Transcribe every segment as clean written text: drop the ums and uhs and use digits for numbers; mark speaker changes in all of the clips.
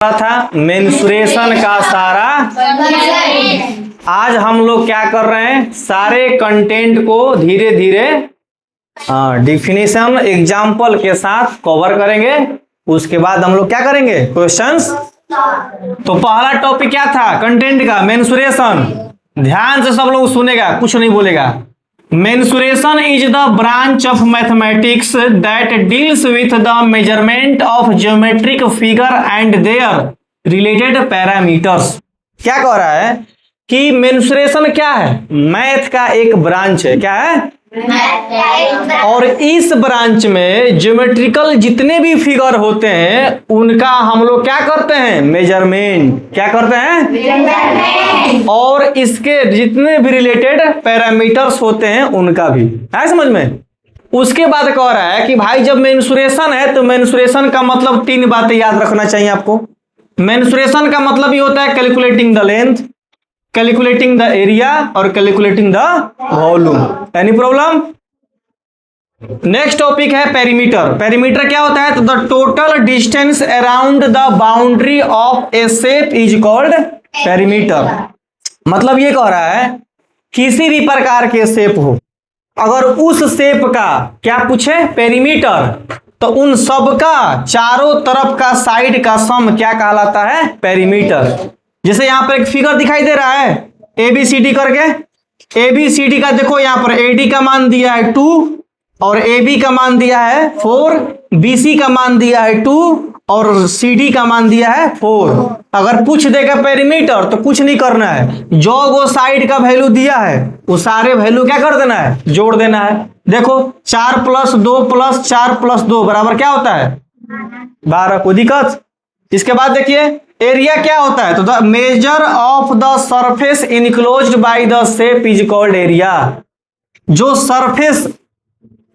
Speaker 1: था मेंसुरेशन का सारा। आज हम लोग क्या कर रहे हैं, सारे कंटेंट को धीरे धीरे डिफिनेशन एग्जाम्पल के साथ कवर करेंगे। उसके बाद हम लोग क्या करेंगे, क्वेश्चंस। तो पहला टॉपिक क्या था कंटेंट का, मेंसुरेशन। ध्यान से सब लोग सुनेगा, कुछ नहीं बोलेगा। Mensuration is the branch of mathematics that deals with the measurement of geometric figure and their related parameters. क्या कह रहा है कि मेंसुरेशन क्या है, मैथ का एक ब्रांच है। क्या है? और इस ब्रांच में ज्योमेट्रिकल जितने भी फिगर होते हैं उनका हम लोग क्या करते हैं, मेजरमेंट। क्या करते हैं? और इसके जितने भी रिलेटेड पैरामीटर्स होते हैं उनका भी है समझ में। उसके बाद कह रहा है कि भाई जब मेंसुरेशन है तो मेंसुरेशन का मतलब 3 बातें याद रखना चाहिए आपको। मेंसुरेशन का मतलब ये होता है calculating the length, calculating the area और calculating the volume. Any problem? Next topic है पेरीमीटर। पेरीमीटर क्या होता है, तो the total distance around the boundary of a shape is called perimeter. मतलब ये कह रहा है किसी भी प्रकार के शेप हो, अगर उस शेप का क्या पूछे, पेरीमीटर, तो उन सब का चारों तरफ का साइड का सम क्या कहलाता है, पेरीमीटर। जैसे यहां पर एक फिगर दिखाई दे रहा है ABCD करके। ABCD का देखो यहां पर AD का मान दिया है 2 और AB का मान दिया है 4, BC का मान दिया है 2 और CD का मान दिया है 4। अगर पूछ देगा पेरीमीटर तो कुछ नहीं करना है, जो वो साइड का वैल्यू दिया है वो सारे वैल्यू क्या कर देना है, जोड़ देना है। देखो 4 + 2 + 4 + 2 बराबर क्या होता है, 12। कोई दिक्कत? इसके बाद देखिए एरिया क्या होता है, तो the measure of the surface enclosed by the shape is called area. जो सरफेस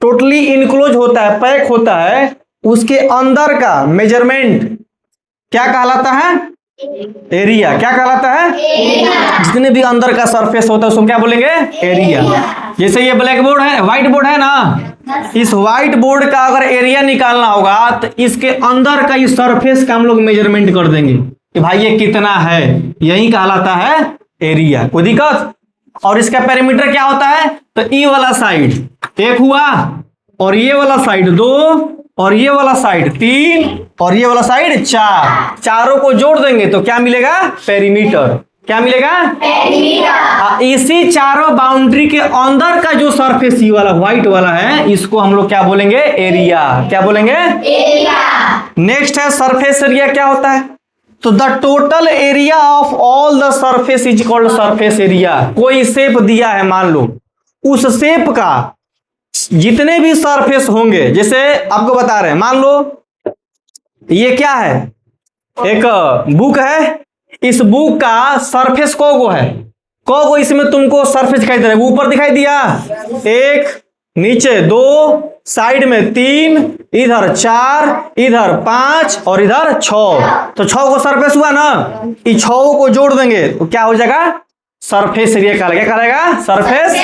Speaker 1: टोटली इनक्लोज होता है, पैक होता है, उसके अंदर का मेजरमेंट क्या कहलाता है, एरिया। क्या कहलाता है, जितने भी अंदर का सरफेस होता है उसको क्या बोलेंगे, एरिया। जैसे ये ब्लैक बोर्ड है, व्हाइट बोर्ड है ना, इस व्हाइट बोर्ड का अगर एरिया निकालना होगा तो इसके अंदर का इस सरफेस का हम लोग मेजरमेंट कर देंगे कि भाई ये कितना है, यही कहलाता है एरिया। कोई दिक्कत? और इसका पेरीमीटर क्या होता है, तो ई वाला साइड 1 हुआ और ये वाला साइड 2 और ये वाला साइड 3 और ये वाला साइड 4, चारों को जोड़ देंगे तो क्या मिलेगा, पेरीमीटर। क्या मिलेगा, पेरीमीटर। इसी चारों बाउंड्री के अंदर का जो सरफेस ये वाला व्हाइट वाला है इसको हम लोग क्या बोलेंगे, एरिया। क्या बोलेंगे, एरिया। नेक्स्ट है सरफेस एरिया। क्या होता है, तो the total area of all the surface is called surface area. कोई शेप दिया है, मान लो उस शेप का जितने भी सरफेस होंगे, जैसे आपको बता रहे हैं, मान लो ये क्या है, एक बुक है, इस बुक का सरफेस कोगो है, कोगो इसमें तुमको सरफेस दिखाई दे रहा है। ऊपर दिखाई दिया 1, नीचे 2, साइड में 3, इधर 4, इधर 5 और इधर 6। तो 6 को सरफेस हुआ ना, इस 6 को जोड़ देंगे तो क्या हो जाएगा, सरफेस एरिया। क्या कहलाएगा, सरफेस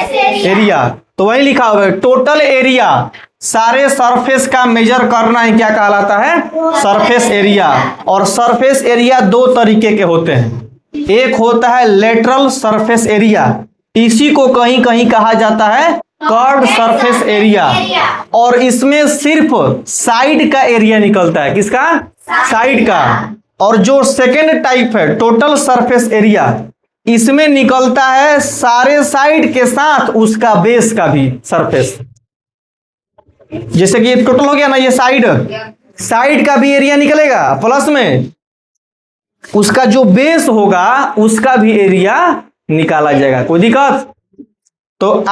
Speaker 1: एरिया। तो वही लिखा हुआ है टोटल एरिया, सारे सरफेस का मेजर करना ही क्या कहलाता है, सरफेस एरिया। और सरफेस एरिया 2 तरीके के होते हैं। एक होता है लेटरल सरफेस एरिया, इसी को कहीं कहीं कहा जाता है कर्व्ड सरफेस एरिया। और इसमें सिर्फ साइड का एरिया निकलता है, किसका, साइड का। और जो सेकेंड टाइप है टोटल सरफेस एरिया, इसमें निकलता है सारे साइड के साथ उसका बेस का भी सरफेस। जैसे कि टोटल हो गया ना, ये साइड का भी एरिया निकलेगा, प्लस में उसका जो बेस होगा उसका भी एरिया निकाला जाएगा। कोई दिक्कत? तो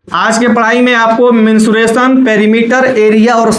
Speaker 1: आज के पढ़ाई में आपको मेंसुरेशन, पेरीमीटर, एरिया और